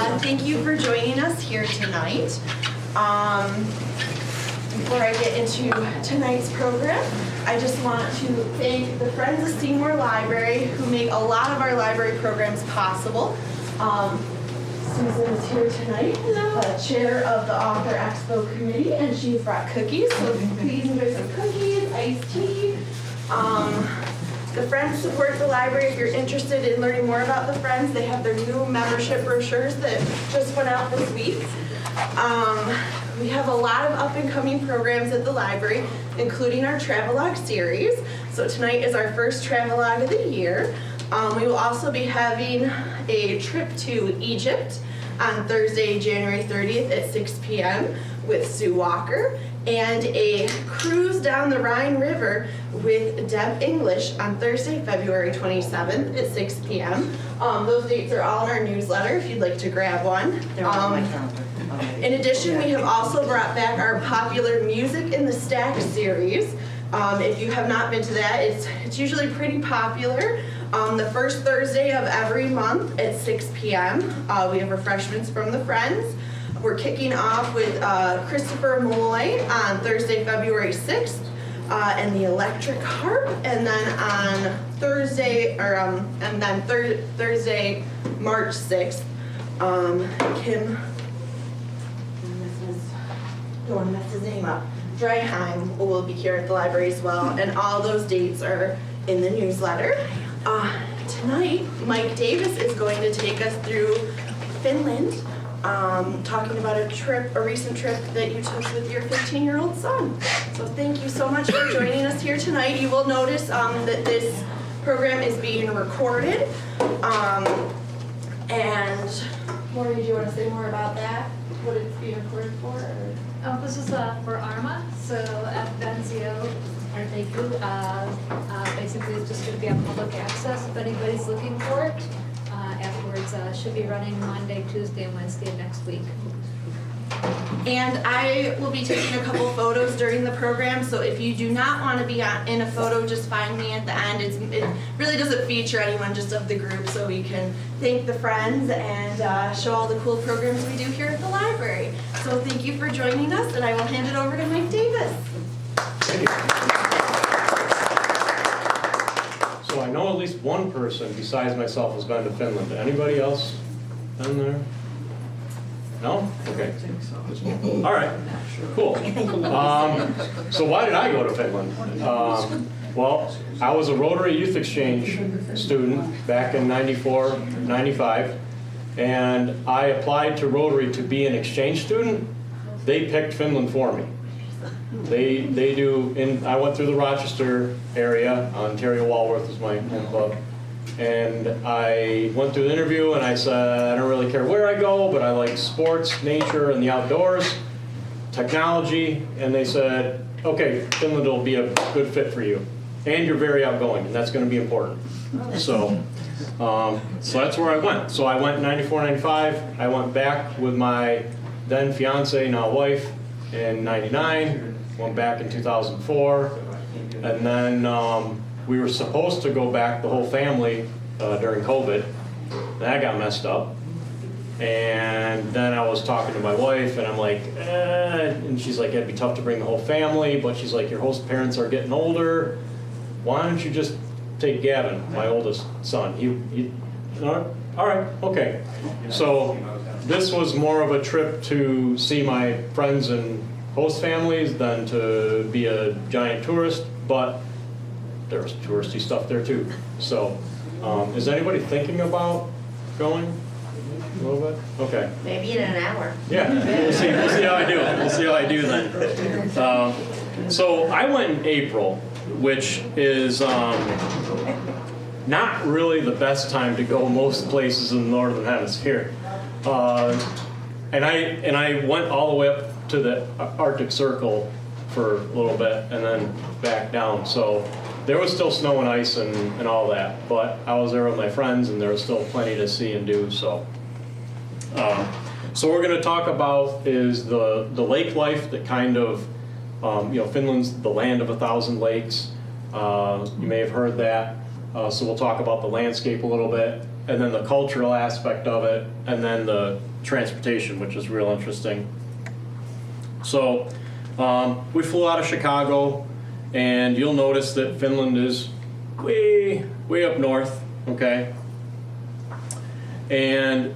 Thank you for joining us here tonight. Before I get into tonight's program, I just want to thank the Friends of Seymour Library who make a lot of our library programs possible. Susan is here tonight, chair of the Author Expo Committee, and she's brought cookies, so please enjoy some cookies, iced tea. The Friends support the library. If you're interested in learning more about the Friends, they have their new membership brochures that just went out this week. We have a lot of up and coming programs at the library, including our Travelogue series. So tonight is our first Travelogue of the year. We will also be having a trip to Egypt on Thursday, January 30th at 6 p.m. with Sue Walker, and a cruise down the Rhine River with Deb English on Thursday, February 27th at 6 p.m. Those dates are all in our newsletter if you'd like to grab one. They're on my calendar. In addition, we have also brought back our popular Music in the Stack series. If you have not been to that, it's usually pretty popular. The first Thursday of every month at 6 p.m. We have refreshments from the Friends. We're kicking off with Christopher Malloy on Thursday, February 6th, and the electric harp, and then on Thursday, Thursday, March 6th, Kim, don't want to mess his name up, Dryheim will be here at the library as well, and all those dates are in the newsletter. Tonight, Mike Davis is going to take us through Finland, talking about a recent trip that you took with your 15-year-old son. So thank you so much for joining us here tonight. You will notice that this program is being recorded. And Maureen, do you want to say more about that? What it's being recorded for? Or? This is for ARMA, so at Benzio, basically it's just going to be on public access if anybody's looking for it. Afterwards, should be running Monday, Tuesday, and Wednesday of next week. And I will be taking a couple photos during the program, so if you do not want to be in a photo, just find me at the end. It really doesn't feature anyone, just of the group, so we can thank the Friends and show all the cool programs we do here at the library. So thank you for joining us, and I will hand it over to Mike Davis. Thank you. So I know at least one person besides myself has been to Finland. Anybody else been there? No? Okay. All right. Cool. So why did I go to Finland? Well, I was a Rotary Youth Exchange student back in 94, 95, and I applied to Rotary to be an exchange student. They picked Finland for me. They do, I went through the Rochester area. Ontario Walworth is my home club. And I went through the interview and I said, I don't really care where I go, but I like sports, nature, and the outdoors, technology. And they said, okay, Finland will be a good fit for you. And you're very outgoing, and that's going to be important. So that's where I went. So I went in 94, 95. I went back with my then fiance, now wife, in 99. Went back in 2004. And then we were supposed to go back, the whole family, during COVID. That got messed up. And then I was talking to my wife, and I'm like, and she's like, it'd be tough to bring the whole family, but she's like, your host parents are getting older. Why don't you just take Gavin, my oldest son? All right, okay. So this was more of a trip to see my friends and host families than to be a giant tourist, but there was touristy stuff there too. So, is anybody thinking about going a little bit? Okay. Maybe in an hour. Yeah, we'll see how I do. We'll see how I do then. So I went in April, which is not really the best time to go most places in the Northern Hemisphere. And I went all the way up to the Arctic Circle for a little bit and then back down. So there was still snow and ice and all that, but I was there with my friends and there was still plenty to see and do. So what we're going to talk about is the lake life that kind of, Finland's the land of 1,000 lakes. You may have heard that. So we'll talk about the landscape a little bit. and then the cultural aspect of it, and then the transportation, which is real interesting. So we flew out of Chicago, and you'll notice that Finland is way up north, okay? And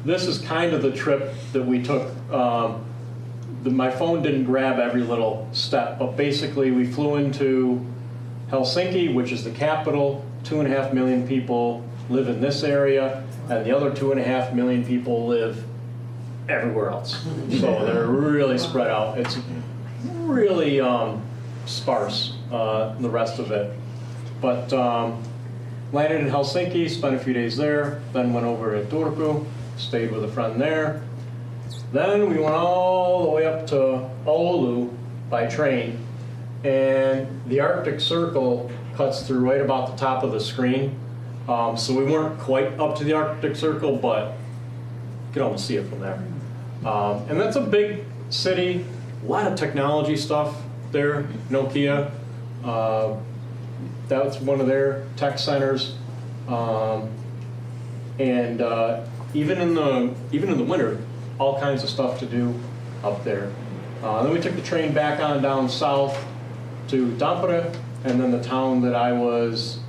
this is kind of the trip that we took. My phone didn't grab every little step, but basically we flew into Helsinki, which is the capital. 2.5 million people live in this area, and the other 2.5 million people live everywhere else. So they're really spread out. It's really sparse, the rest of it. But landed in Helsinki, spent a few days there, then went over to Turku, stayed with a friend there. Then we went all the way up to Oulu by train, and the Arctic Circle cuts through right about the top of the screen. So we weren't quite up to the Arctic Circle, but you could almost see it from there. And that's a big city, a lot of technology stuff there, Nokia. That's one of their tech centers. And even in the winter, all kinds of stuff to do up there. Then we took the train back on down south to Tampere, and then the town that I was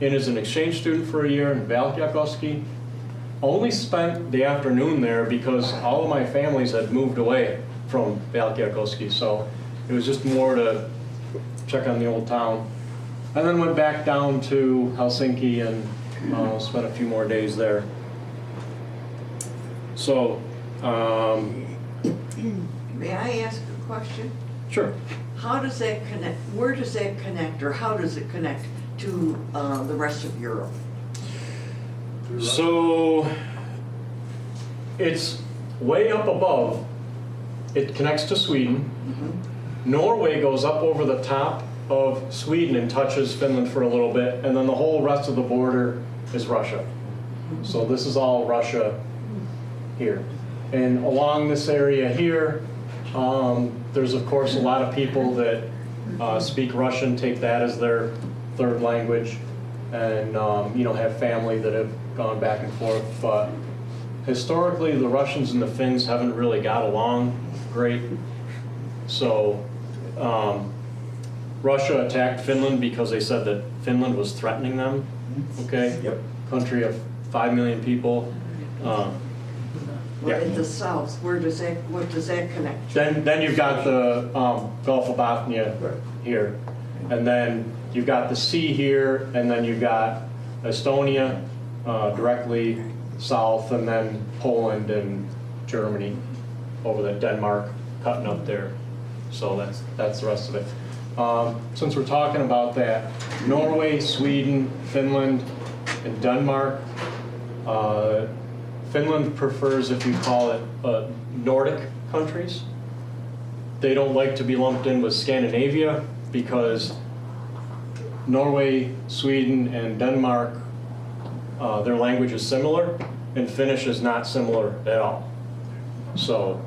in as an exchange student for a year in Valkeakoski. Only spent the afternoon there because all of my families had moved away from Valkeakoski, so it was just more to check on the old town. And then went back down to Helsinki and spent a few more days there. So, May I ask a question? sure. How does that connect, where does that connect, or how does it connect to the rest of Europe? So, it's way up above. It connects to Sweden. Norway goes up over the top of Sweden and touches Finland for a little bit, and then the whole rest of the border is Russia. So this is all Russia here. And along this area here, there's of course a lot of people that speak Russian, take that as their third language, and have family that have gone back and forth. But historically, the Russians and the Finns haven't really got along great. So Russia attacked Finland because they said that Finland was threatening them. Okay. Yep. Country of 5 million people. Well, in the south, what does that connect to? Then you've got the Gulf of Bothnia Right. here, and then you've got the sea here, and then you've got Estonia directly south, and then Poland and Germany over the Denmark cutting up there. So that's the rest of it. Since we're talking about that, Norway, Sweden, Finland, and Denmark. Finland prefers, if you call it, Nordic countries. They don't like to be lumped in with Scandinavia because Norway, Sweden, and Denmark, their language is similar, and Finnish is not similar at all. So,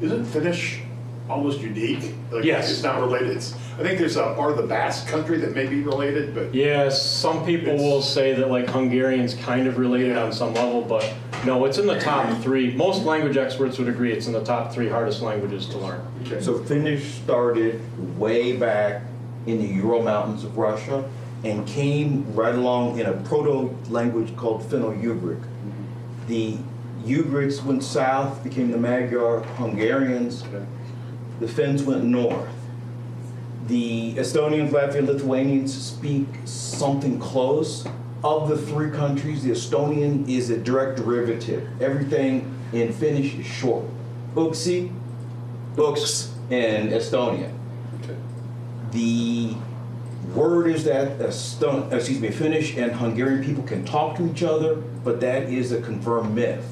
Isn't Finnish almost unique? Like, Yes. It's not related. I think there's a part of the Basque country that may be related, but yes, some people will say that like Hungarian's kind of related on some level, but no, it's in the top 3. Most language experts would agree it's in the top 3 hardest languages to learn. okay. So Finnish started way back in the Ural Mountains of Russia and came right along in a proto-language called Finno-Ugric. The Ugrics went south, became the Magyar Hungarians. The Finns went north. The Estonians, Latvians, Lithuanians speak something close. Of the 3 countries, the Estonian is a direct derivative. Everything in Finnish is short. Uksi, uks, in Estonian. Okay. The word is that Finnish and Hungarian people can talk to each other, but that is a confirmed myth.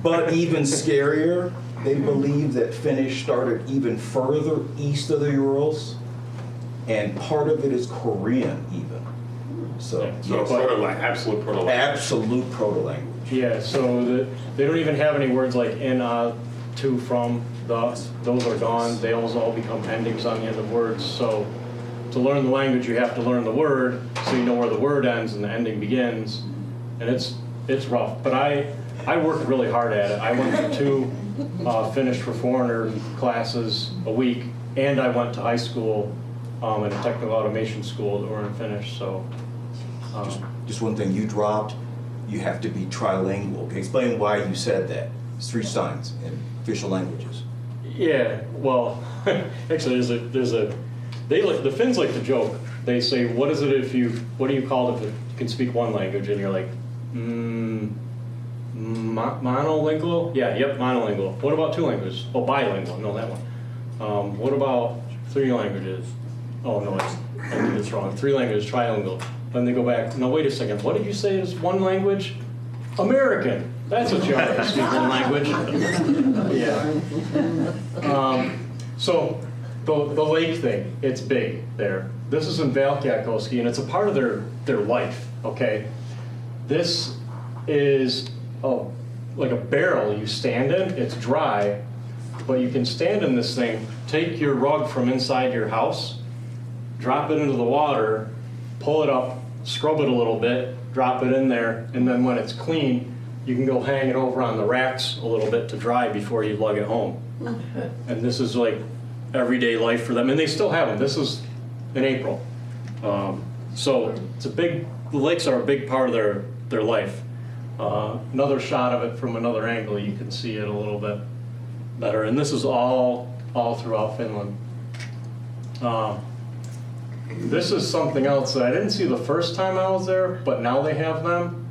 But even scarier, they believe that Finnish started even further east of the Urals, and part of it is Korean even. So, So yes, absolute proto-language. absolute proto-language. Yeah, so they don't even have any words like in, to, from, the. Those are gone. They almost all become endings on the end of words. So to learn the language, you have to learn the word, so you know where the word ends and the ending begins. And it's rough, but I worked really hard at it. I went to 2 Finnish for Foreigner classes a week, and I went to high school at a technical automation school that were in Finnish, so. Just one thing you dropped, you have to be trilingual. Okay, explain why you said that. It's 3 signs in official languages. Yeah, well, actually, the Finns like to joke. They say, what do you call it if you can speak one language? And you're like, monolingual? Yeah, yep, monolingual. What about 2 languages? Oh, bilingual, no, that one. What about 3 languages? Oh, no, I think it's wrong. 3 languages, trilingual. Then they go back, no, wait a second, what did you say is 1 language? American. That's what you are, to speak 1 language. Yeah. So the lake thing, it's big there. This is in Valkeakoski, and it's a part of their life, okay? This is like a barrel you stand in. It's dry, but you can stand in this thing, take your rug from inside your house, drop it into the water, pull it up, scrub it a little bit, drop it in there, and then when it's clean, you can go hang it over on the racks a little bit to dry before you lug it home. And this is like everyday life for them, and they still have them. This is in April. So it's the lakes are a big part of their life. Another shot of it from another angle, you can see it a little bit better. And this is all throughout Finland. This is something else that I didn't see the first time I was there, but now they have them.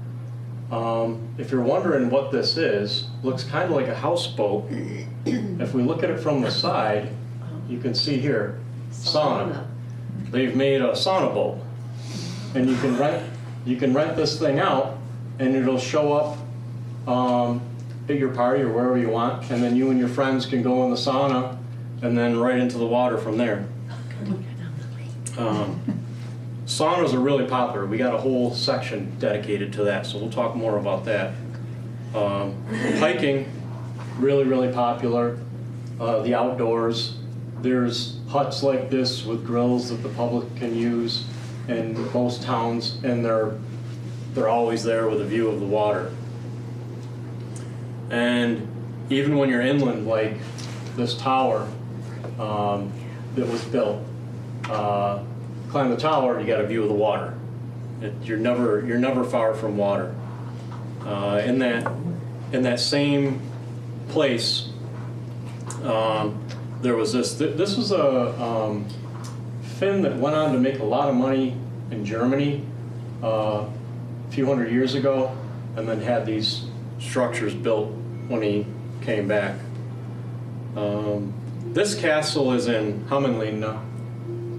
If you're wondering what this is, looks kind of like a houseboat. If we look at it from the side, you can see here, sauna. They've made a sauna boat, and you can rent this thing out, and it'll show up at your party or wherever you want, and then you and your friends can go in the sauna, and then right into the water from there. Saunas are really popular. We got a whole section dedicated to that, so we'll talk more about that. Hiking, really, really popular. The outdoors. There's huts like this with grills that the public can use in most towns, and they're always there with a view of the water. And even when you're inland, like this tower that was built, climb the tower, you got a view of the water. You're never far from water. In that same place, there was this was a Finn that went on to make a lot of money in Germany a few hundred years ago, and then had these structures built when he came back. This castle is in Hämeenlinna,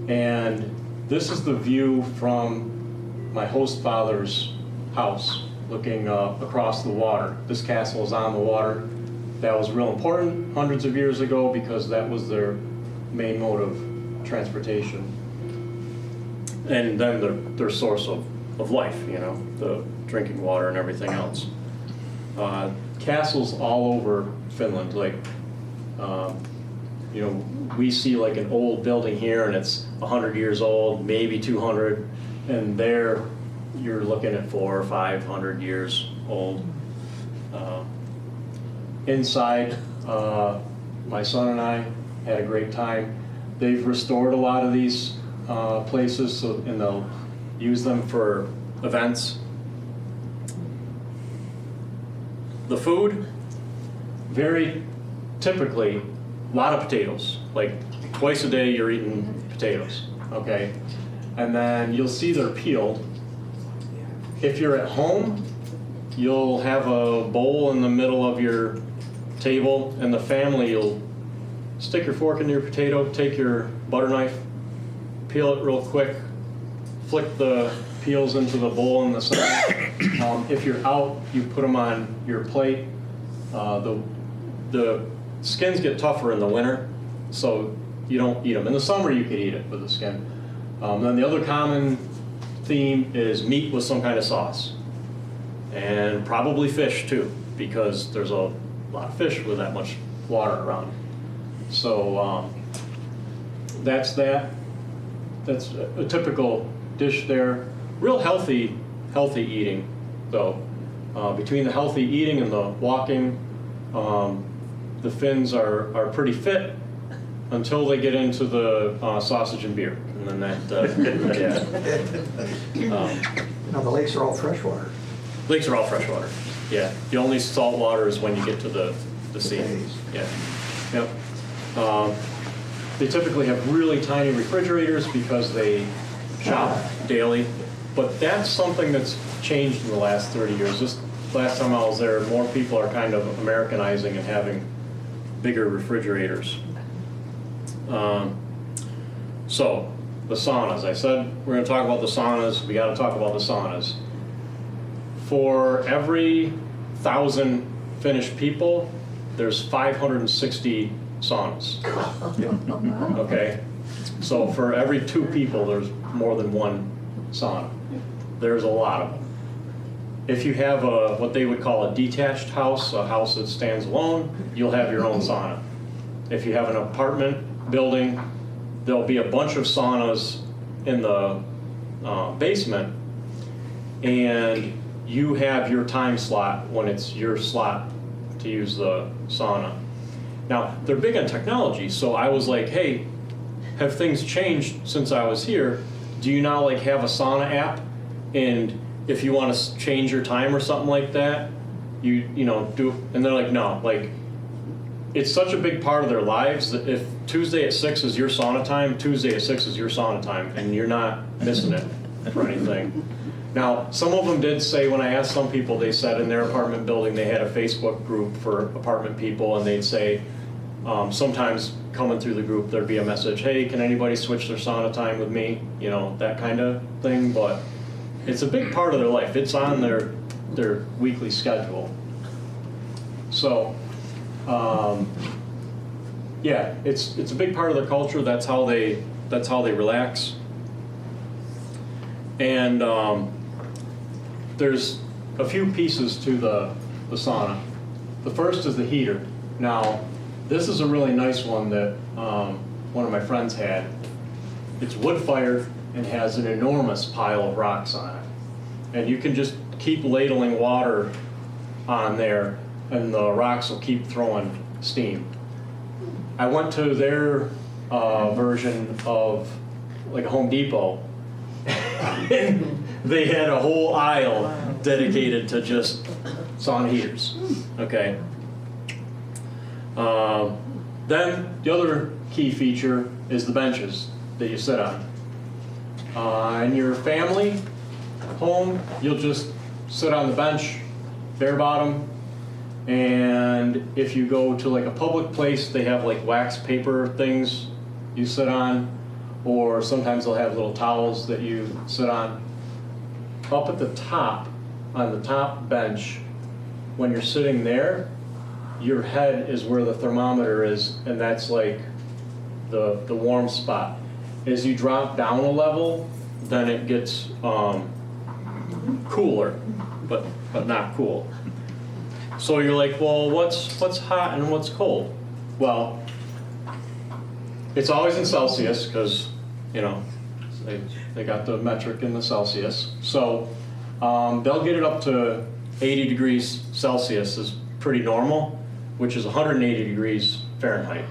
and this is the view from my host father's house, looking across the water. This castle is on the water. That was real important hundreds of years ago because that was their main mode of transportation. And then their source of life, the drinking water and everything else. Castles all over Finland, like, we see like an old building here and it's 100 years old, maybe 200, and there you're looking at 400 or 500 years old. Inside, my son and I had a great time. They've restored a lot of these places, and they'll use them for events. The food, very typically, a lot of potatoes. Like twice a day you're eating potatoes, okay? And then you'll see they're peeled. If you're at home, you'll have a bowl in the middle of your table, and the family, you'll stick your fork into your potato, take your butter knife, peel it real quick, flick the peels into the bowl in the side. If you're out, you put them on your plate. The skins get tougher in the winter, so you don't eat them. In the summer, you can eat it with the skin. Then the other common theme is meat with some kind of sauce, and probably fish too, because there's a lot of fish with that much water around. So that's that. that's a typical dish there. Real healthy eating, though. Between the healthy eating and the walking, the Finns are pretty fit until they get into the sausage and beer, and then The lakes are all freshwater. Lakes are all freshwater. Yeah, the only salt water is when you get to the sea. Bays. Yeah. Yep. They typically have really tiny refrigerators because they shop daily, but that's something that's changed in the last 30 years. Just last time I was there, more people are kind of Americanizing and having bigger refrigerators. So, the saunas. I said we're going to talk about the saunas. We got to talk about the saunas. For every 1,000 Finnish people, there's 560 saunas. Okay? So for every 2 people, there's more than 1 sauna. There's a lot of them. If you have what they would call a detached house, a house that stands alone, you'll have your own sauna. If you have an apartment building, there'll be a bunch of saunas in the basement, and you have your time slot when it's your slot to use the sauna. Now, they're big on technology, so I was like, hey, have things changed since I was here? Do you now like have a sauna app? And if you want to change your time or something like that, you know, do, and they're like, no, like, it's such a big part of their lives that if Tuesday at 6 is your sauna time, Tuesday at 6 is your sauna time, and you're not missing it for anything. Now, some of them did say, when I asked some people, they said in their apartment building they had a Facebook group for apartment people, and they'd say, sometimes coming through the group, there'd be a message, hey, can anybody switch their sauna time with me? You know, that kind of thing, but it's a big part of their life. It's on their weekly schedule. So, yeah, it's a big part of their culture. That's how they relax. And there's a few pieces to the sauna. The first is the heater. Now, this is a really nice one that one of my friends had. It's wood-fired and has an enormous pile of rocks on it. And you can just keep ladling water on there, and the rocks will keep throwing steam. I went to their version of like a Home Depot, and they had a whole aisle dedicated to just sauna heaters. Okay. Then the other key feature is the benches that you sit on. In your family home, you'll just sit on the bench, bare bottom, and if you go to like a public place, they have like wax paper things you sit on, or sometimes they'll have little towels that you sit on. Up at the top, on the top bench, when you're sitting there, your head is where the thermometer is, and that's like the warm spot. As you drop down a level, then it gets cooler, but not cool. So you're like, well, what's hot and what's cold? Well, it's always in Celsius because, you know, they got the metric in the Celsius. So they'll get it up to 80 degrees Celsius is pretty normal, which is 180 degrees Fahrenheit.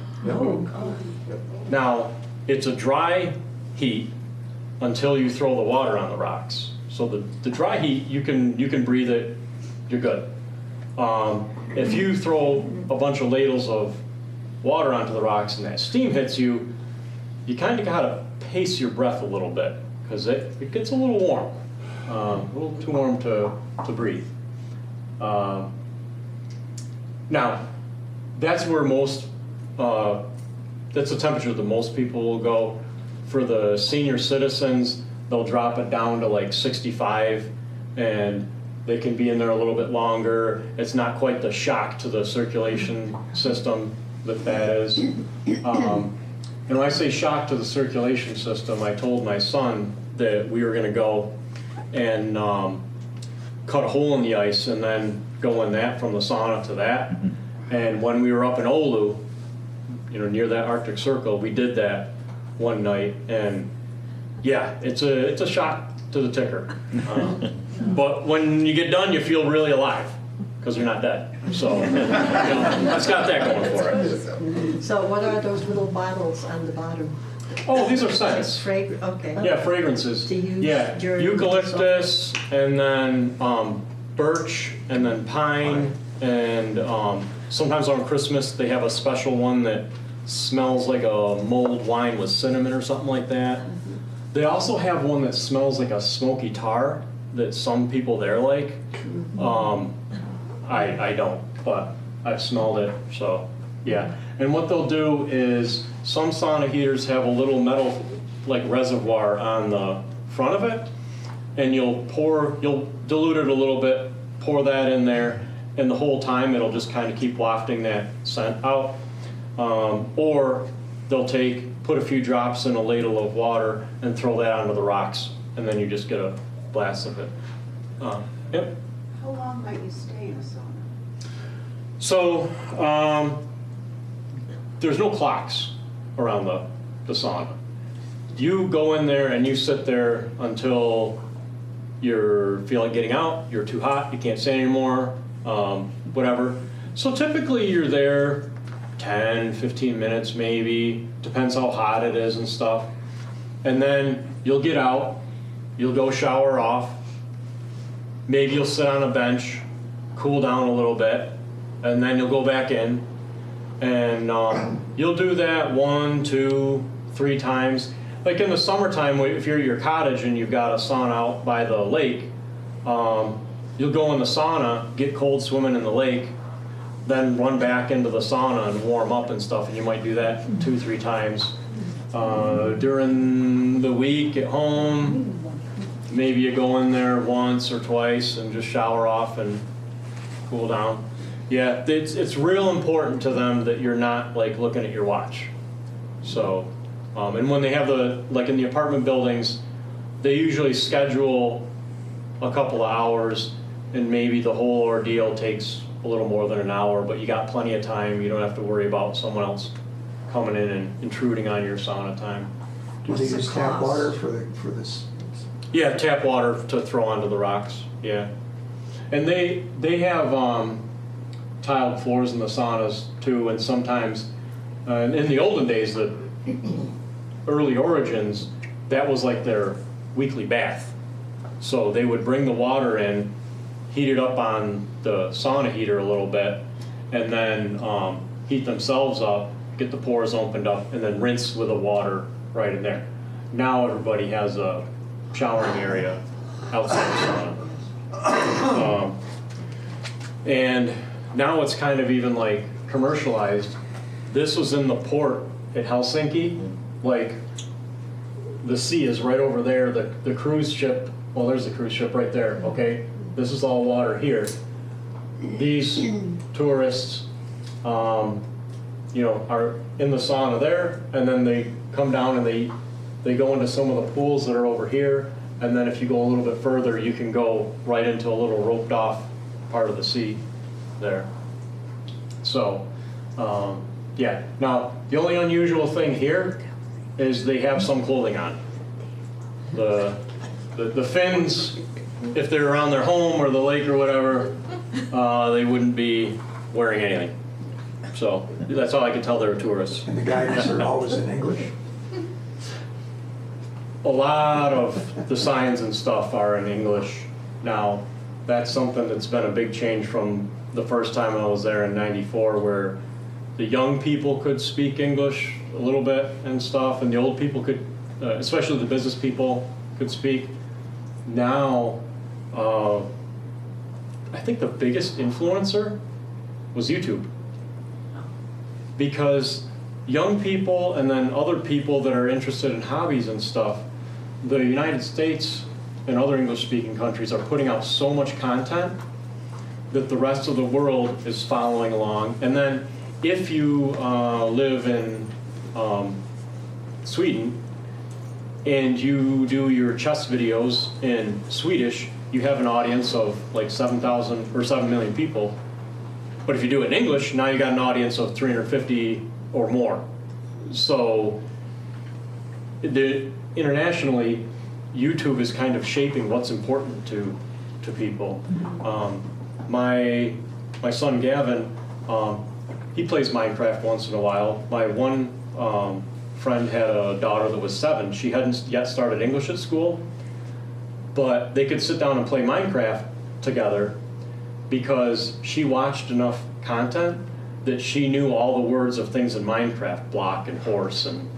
Now, it's a dry heat until you throw the water on the rocks. So the dry heat, you can breathe it, you're good. If you throw a bunch of ladles of water onto the rocks and that steam hits you, you kind of gotta pace your breath a little bit because it gets a little warm, a little too warm to breathe. Now, that's where that's the temperature that most people will go. For the senior citizens, they'll drop it down to like 65, and they can be in there a little bit longer. It's not quite the shock to the circulation system that is. And when I say shock to the circulation system, I told my son that we were gonna go and cut a hole in the ice and then go in that from the sauna to that. And when we were up in Oulu, you know, near that Arctic Circle, we did that one night, and Yeah, it's a shock to the ticker. But when you get done, you feel really alive because you're not dead. So it's got that going for it. So what are those little bottles on the bottom? Oh, these are Just scents. fragrant, okay. Yeah, fragrances. To use Yeah, during- eucalyptus, and then birch, and then pine, and sometimes on Christmas they have a special one that smells like a mulled wine with cinnamon or something like that. They also have one that smells like a smoky tar that some people there like. I don't, but I've smelled it, so yeah. And what they'll do is some sauna heaters have a little metal like reservoir on the front of it, and you'll dilute it a little bit, pour that in there, and the whole time it'll just kind of keep wafting that scent out. Or they'll put a few drops in a ladle of water and throw that onto the rocks, and then you just get a blast of it. Yep. How long might you stay in a sauna? So there's no clocks around the sauna. You go in there and you sit there until you're feeling getting out, you're too hot, you can't stay anymore, whatever. So typically you're there 10, 15 minutes maybe, depends how hot it is and stuff. And then you'll get out, you'll go shower off, maybe you'll sit on a bench, cool down a little bit, and then you'll go back in. And you'll do that 1, 2, 3 times. Like in the summertime, if you're at your cottage and you've got a sauna out by the lake, you'll go in the sauna, get cold swimming in the lake, then run back into the sauna and warm up and stuff, and you might do that 2, 3 times. During the week at home, maybe you go in there once or twice and just shower off and cool down. Yeah, it's real important to them that you're not like looking at your watch. So, and when they have like in the apartment buildings, they usually schedule a couple of hours, and maybe the whole ordeal takes a little more than an hour, but you got plenty of time. You don't have to worry about someone else coming in and intruding on your sauna time. Do they What's the use tap cost? water for this? Yeah, tap water to throw onto the rocks. Yeah, and they have tiled floors in the saunas too, and sometimes in the olden days, the early origins, that was like their weekly bath. So they would bring the water in, heat it up on the sauna heater a little bit, and then heat themselves up, get the pores opened up, and then rinse with the water right in there. Now everybody has a showering area outside the sauna. And now it's kind of even like commercialized. This was in the port at Helsinki. Like the sea is right over there. The cruise ship, well, there's the cruise ship right there, okay? This is all water here. These tourists, are in the sauna there, and then they come down and they go into some of the pools that are over here, and then if you go a little bit further, you can go right into a little roped off part of the sea there. So, yeah. Now, the only unusual thing here is they have some clothing on. The Finns, if they're around their home or the lake or whatever, they wouldn't be wearing anything. So that's all I can tell they're tourists. And the guidance are always in English? A lot of the signs and stuff are in English now. That's something that's been a big change from the first time I was there in '94, where the young people could speak English a little bit and stuff, and the old people could, especially the business people, could speak. Now, I think the biggest influencer was YouTube. Because young people and then other people that are interested in hobbies and stuff, the United States and other English-speaking countries are putting out so much content that the rest of the world is following along. And then if you live in Sweden and you do your chess videos in Swedish, you have an audience of like 7,000 or 7 million people. But if you do it in English, now you got an audience of 350 or more. So internationally, YouTube is kind of shaping what's important to people. My son Gavin, he plays Minecraft once in a while. My one friend had a daughter that was 7. She hadn't yet started English at school, but they could sit down and play Minecraft together because she watched enough content that she knew all the words of things in Minecraft, block and horse and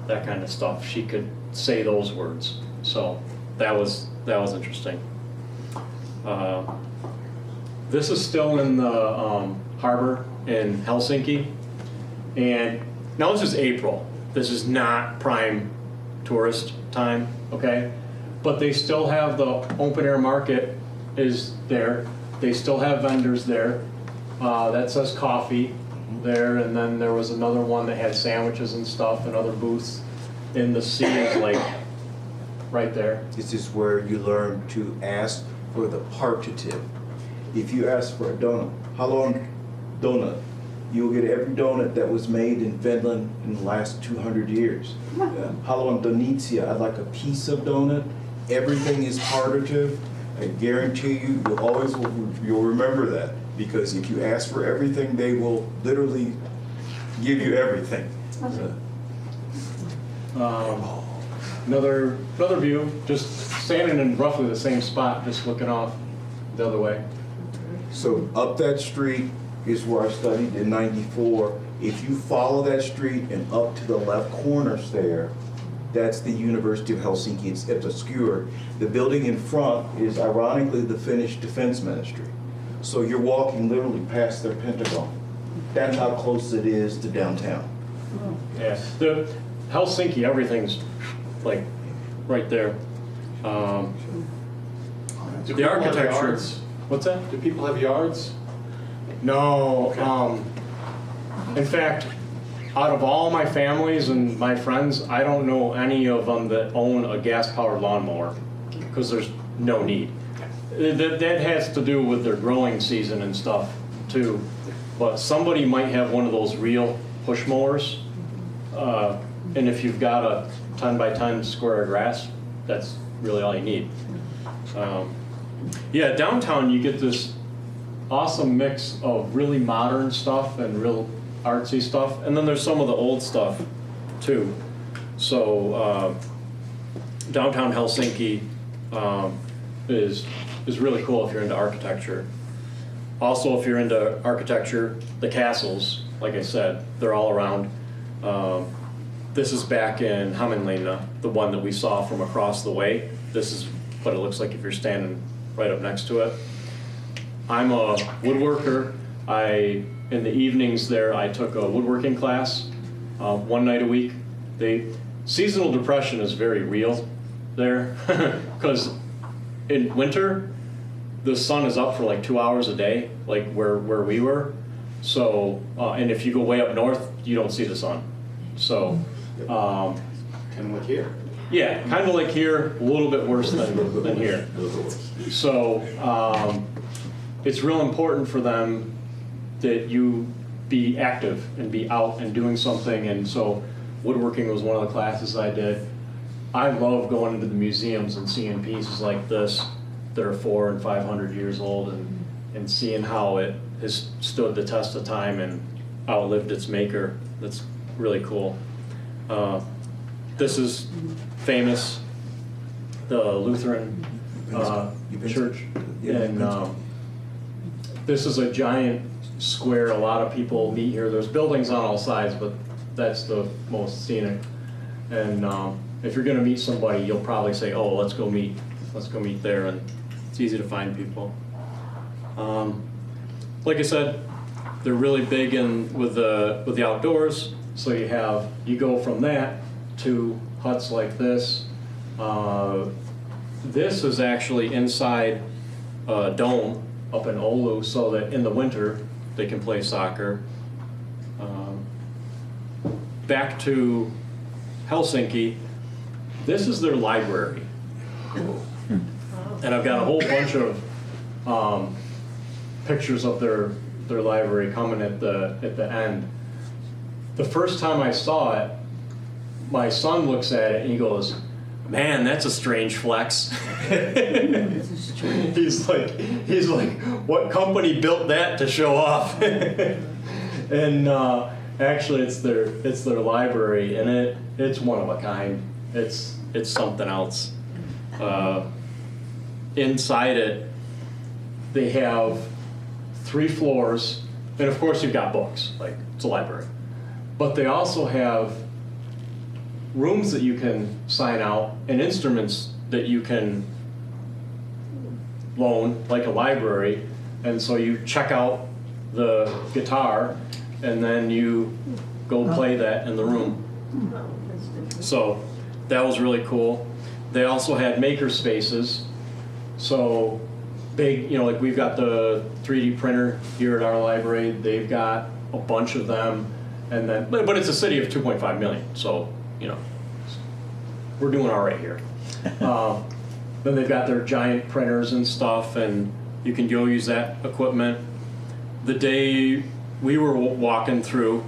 that kind of stuff. She could say those words. So that was interesting. This is still in the harbor in Helsinki. And now this is April. This is not prime tourist time, okay? But they still have the open air market is there. They still have vendors there. That says coffee there, and then there was another one that had sandwiches and stuff and other booths. In the sea is like right there. This is where you learn to ask for the partitive. If you ask for a donut, how long donut? You'll get every donut that was made in Finland in the last 200 years. How long donitsia? I'd like a piece of donut. Everything is partitive. I guarantee you'll remember that, because if you ask for everything, they will literally give you everything. Another view, just standing in roughly the same spot, just looking off the other way. So up that street is where I studied in '94. If you follow that street and up to the left corners there, that's the University of Helsinki. It's obscure. The building in front is ironically the Finnish Defense Ministry. So you're walking literally past their Pentagon. That's how close it is to downtown. Yeah, the Helsinki, everything's like right there. Do The people have architecture. yards? What's that? Do people have yards? No. Okay. In fact, out of all my families and my friends, I don't know any of them that own a gas-powered lawnmower because there's no need. That has to do with their growing season and stuff too. But somebody might have one of those real push mowers, and if you've got a 10 by 10 square of grass, that's really all you need. Yeah, downtown you get this awesome mix of really modern stuff and real artsy stuff, and then there's some of the old stuff too. So downtown Helsinki is really cool if you're into architecture. Also, if you're into architecture, the castles, like I said, they're all around. This is back in Hämeenlinna, the one that we saw from across the way. This is what it looks like if you're standing right up next to it. I'm a woodworker. In the evenings there, I took a woodworking class one night a week. Seasonal depression is very real there because in winter, the sun is up for like 2 hours a day, like where we were. So, and if you go way up north, you don't see the sun. So, Kind of like here. yeah, kind of like here, a little bit worse than here. So, it's real important for them that you be active and be out and doing something. And so woodworking was one of the classes I did. I love going into the museums and seeing pieces like this that are 400 and 500 years old and seeing how it has stood the test of time and outlived its maker. That's really cool. This is famous, the Lutheran church. And this is a giant square. A lot of people meet here. There's buildings on all sides, but that's the most scenic. And if you're going to meet somebody, you'll probably say, "Oh, let's go meet there." And it's easy to find people. Like I said, they're really big with the outdoors. So you go from that to huts like this. This is actually inside a dome up in Oulu, so that in the winter they can play soccer. Back to Helsinki, this is their library. And I've got a whole bunch of pictures of their library coming at the end. The first time I saw it, my son looks at it and he goes, man, that's a strange flex. He's like, what company built that to show off? And actually, it's their library, and it's one of a kind. It's something else. Inside it, they have 3 floors, and of course you've got books, like it's a library. But they also have rooms that you can sign out and instruments that you can loan, like a library. And so you check out the guitar, and then you go play that in the room. So that was really cool. They also had maker spaces. So big, like we've got the 3D printer here at our library. They've got a bunch of them. And then, but it's a city of 2.5 million. So, we're doing all right here. Then they've got their giant printers and stuff, and you can go use that equipment. The day we were walking through,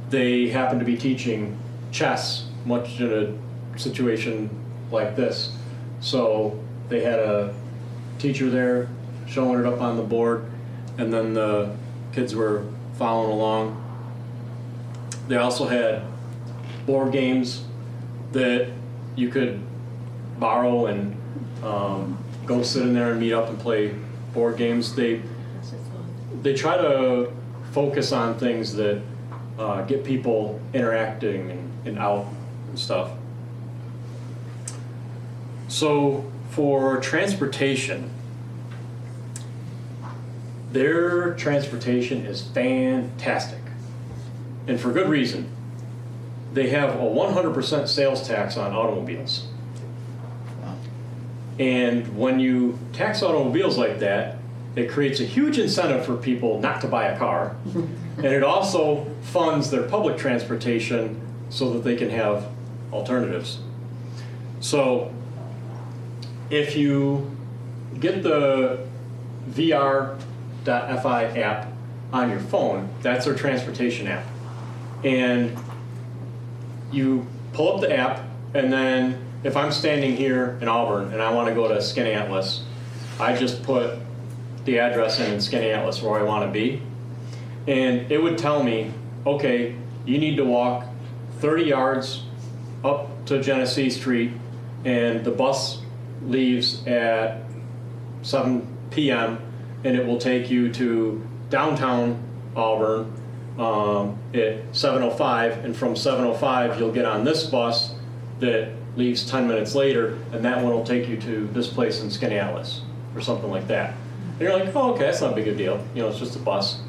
they happened to be teaching chess, much in a situation like this. So they had a teacher there showing it up on the board, and then the kids were following along. They also had board games that you could borrow and go sit in there and meet up and play board games. They try to focus on things that get people interacting and out and stuff. So for transportation, their transportation is fantastic. And for good reason. They have a 100% sales tax on automobiles. And when you tax automobiles like that, it creates a huge incentive for people not to buy a car. And it also funds their public transportation so that they can have alternatives. So if you get the VR.fi app on your phone, that's their transportation app. And you pull up the app, and then if I'm standing here in Auburn and I want to go to Skaneateles, I just put the address in Skaneateles where I want to be, and it would tell me, okay, you need to walk 30 yards up to Genesee Street, and the bus leaves at 7 p.m. and it will take you to downtown Auburn at 7:05, and from 7:05 you'll get on this bus that leaves 10 minutes later, and that one will take you to this place in Skaneateles or something like that. And you're like, oh, okay, that's not a big a deal. It's just a bus.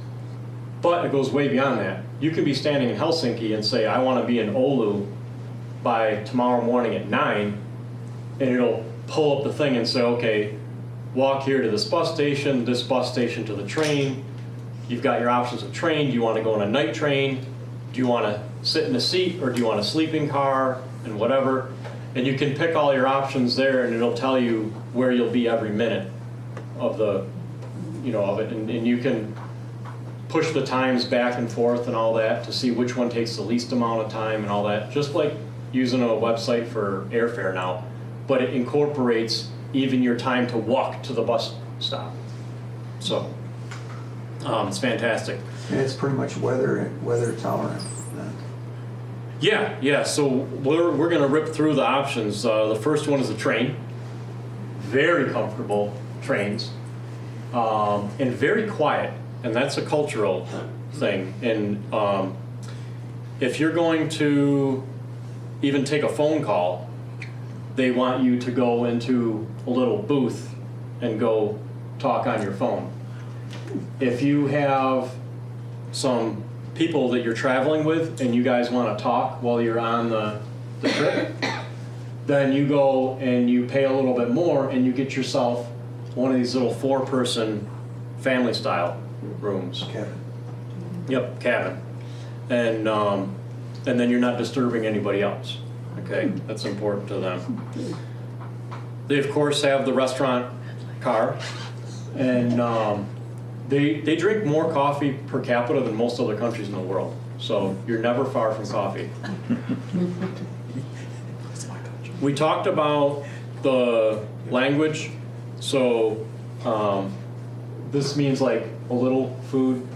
But it goes way beyond that. You can be standing in Helsinki and say, I want to be in Oulu by tomorrow morning at 9, and it'll pull up the thing and say, okay, walk here to this bus station to the train. You've got your options of train. Do you want to go on a night train? Do you want to sit in a seat, or do you want a sleeping car, and whatever? And you can pick all your options there, and it'll tell you where you'll be every minute of the, of it. And you can push the times back and forth and all that to see which one takes the least amount of time and all that, just like using a website for airfare now. But it incorporates even your time to walk to the bus stop. So it's fantastic. And it's pretty much weather tolerant. Yeah. So we're going to rip through the options. The first one is a train. Very comfortable trains, and very quiet. And that's a cultural thing. And if you're going to even take a phone call, they want you to go into a little booth and go talk on your phone. If you have some people that you're traveling with and you guys want to talk while you're on the trip, then you go and you pay a little bit more and you get yourself one of these little 4-person family style rooms. Cabin. Yep, cabin. And then you're not disturbing anybody else. Okay, that's important to them. They of course have the restaurant car, and they drink more coffee per capita than most other countries in the world. So you're never far from coffee. we talked about the language. So this means like a little food.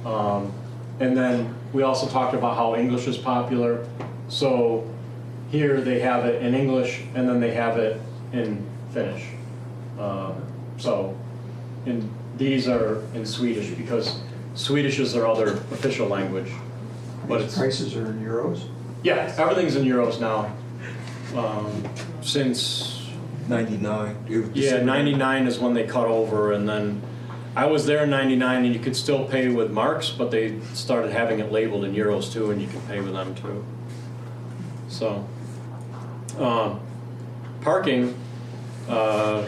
And then we also talked about how English is popular. So here they have it in English and then they have it in Finnish. And these are in Swedish because Swedish is their other official language. But These it's, prices are in euros? yeah, everything's in euros now. Since, 99. yeah, 99 is when they cut over, and then I was there in 99 and you could still pay with marks, but they started having it labeled in euros too, and you could pay with them too. So, parking, I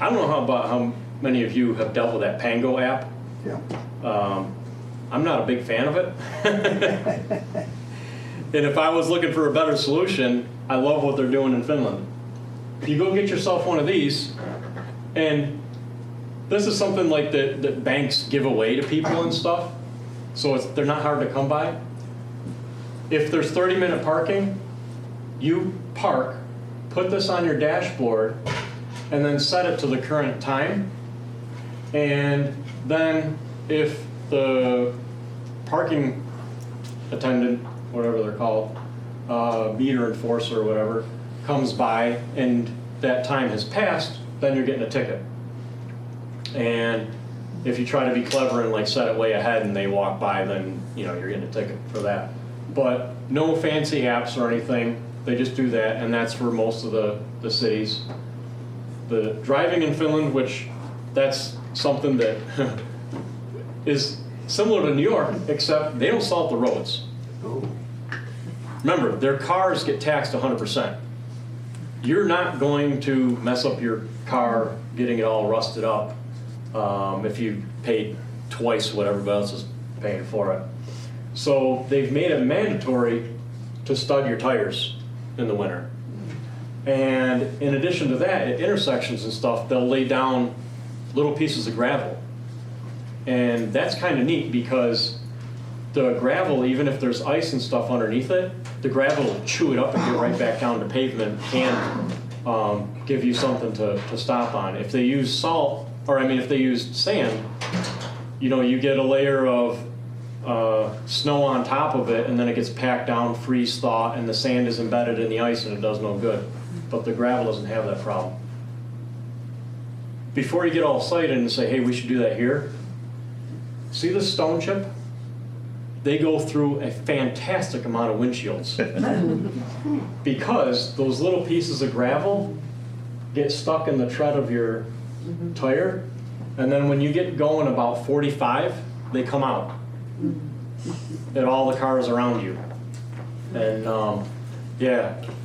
don't know how many of you have dealt with that Pango app. Yeah. I'm not a big fan of it. And if I was looking for a better solution, I love what they're doing in Finland. You go get yourself one of these, and this is something like that banks give away to people and stuff, so they're not hard to come by. If there's 30-minute parking, you park, put this on your dashboard, and then set it to the current time. And then if the parking attendant, whatever they're called, meter enforcer or whatever, comes by and that time has passed, then you're getting a ticket. And if you try to be clever and like set it way ahead and they walk by, then you're getting a ticket for that. But no fancy apps or anything. They just do that, and that's for most of the cities. The driving in Finland, which that's something that is similar to New York, except they don't salt the roads. Oh. Remember, their cars get taxed 100%. You're not going to mess up your car getting it all rusted up if you paid twice what everybody else is paying for it. So they've made it mandatory to stud your tires in the winter. And in addition to that, at intersections and stuff, they'll lay down little pieces of gravel. And that's kind of neat because the gravel, even if there's ice and stuff underneath it, the gravel will chew it up and get right back down to pavement and give you something to stop on. If they use salt, if they use sand, you get a layer of snow on top of it, and then it gets packed down, freeze thaw, and the sand is embedded in the ice and it does no good. But the gravel doesn't have that problem. Before you get all excited and say, hey, we should do that here, see this stone chip? They go through a fantastic amount of windshields because those little pieces of gravel get stuck in the tread of your tire, and then when you get going about 45, they come out at all the cars around you. And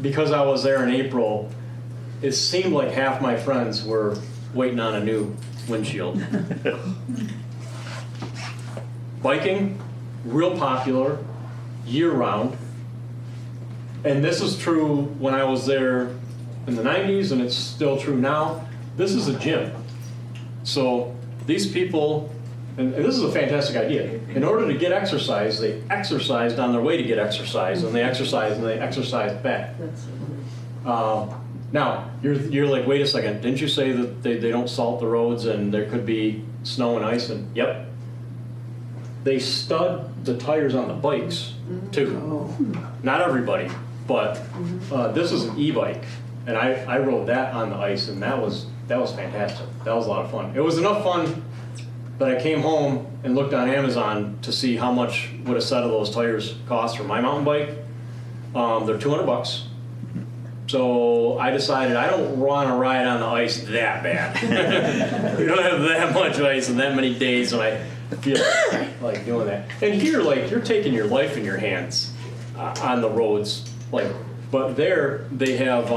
because I was there in April, it seemed like half my friends were waiting on a new windshield. Biking, real popular, year-round. And this is true when I was there in the 90s, and it's still true now. This is a gym. So these people, and this is a fantastic idea. In order to get exercise, they exercised on their way to get exercise, and they exercised back. Now, you're like, wait a second, didn't you say that they don't salt the roads and there could be snow and ice? And yep. They stud the tires on the bikes too. Not everybody, but this is an e-bike, and I rode that on the ice, and that was fantastic. That was a lot of fun. It was enough fun that I came home and looked on Amazon to see how much would a set of those tires cost for my mountain bike. They're $200. So I decided I don't want to ride on the ice that bad. We don't have that much ice and that many days when I feel like doing that. And here, like, you're taking your life in your hands on the roads. But there they have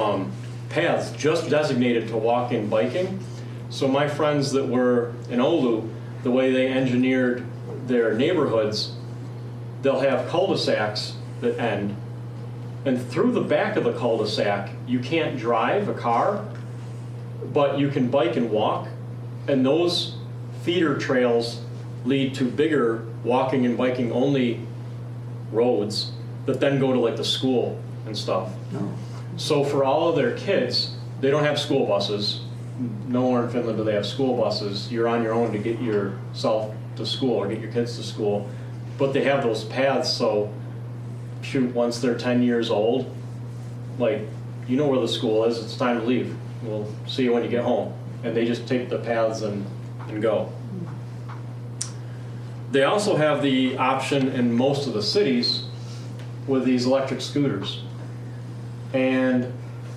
paths just designated to walking and biking. So my friends that were in Oulu, the way they engineered their neighborhoods, they'll have cul-de-sacs that end. And through the back of the cul-de-sac, you can't drive a car, but you can bike and walk. And those feeder trails lead to bigger walking and biking only roads that then go to like the school and stuff. No. So for all of their kids, they don't have school buses. Nowhere in Finland do they have school buses. You're on your own to get yourself to school or get your kids to school. But they have those paths, so shoot, once they're 10 years old, like, you know where the school is, it's time to leave. We'll see you when you get home. And they just take the paths and go. They also have the option in most of the cities with these electric scooters. And